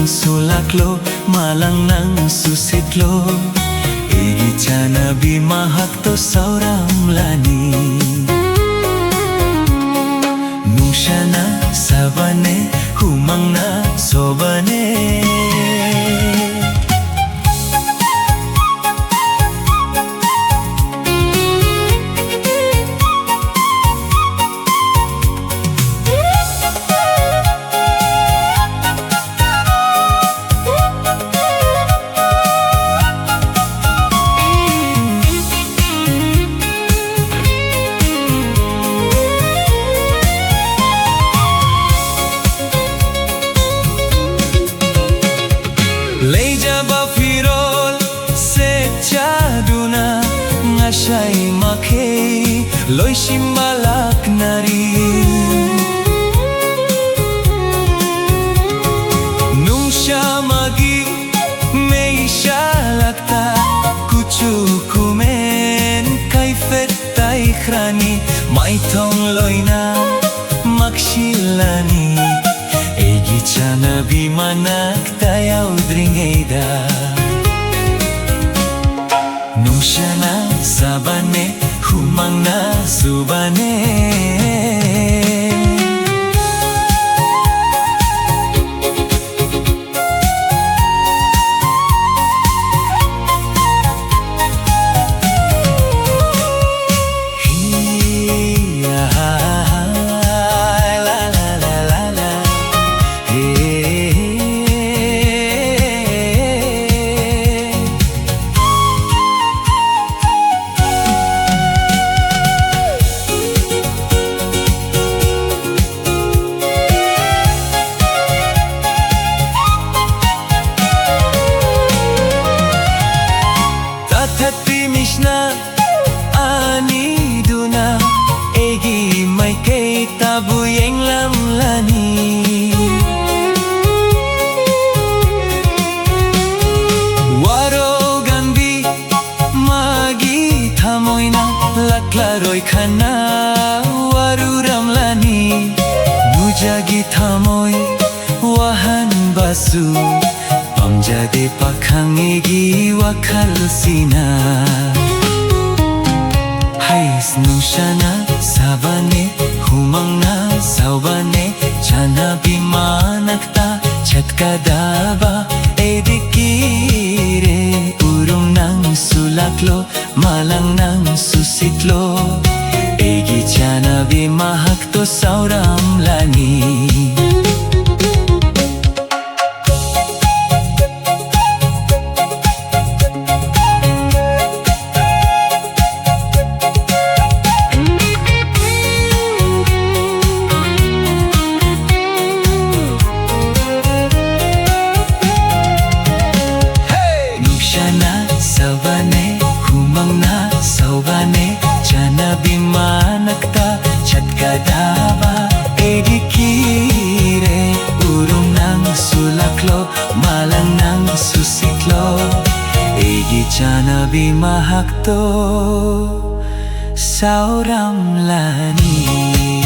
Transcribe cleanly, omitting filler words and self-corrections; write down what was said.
ng sulaklo, malang ng susitlo. Igicana bimahakto sauram lani. Nungshana sabane, humang na sobane. Leja ba firol se chaduna ngashay makhe loy shimbalak nari. Nungsha magi may shalakta kuchu kumen kaifet tay khrani may tong loy na makshilani. Igicana bimanak tayaw dringeida. Nungshana sabane, humang na subane. Tatati mishna ani duna egi may kay tabuyeng lamlani. Waro gambi magi tamoy na laklaroy kana waru ramlani. Nujagi tamoy wahan basu pamjade pakhangegi wakal sina. Hais nungshana sabane, humang na saubane. Chana bimanakta chatkadaba edikire. Urong ng sulaklo, malang ng susitlo. Egi chana bimahakto sauram lani. Sabane, humang na saubane. Chana bimanakta chatkadaba edikire. Urong ng sulaklo, malang ng susitlo. Egi chana bimahakto sauram lani.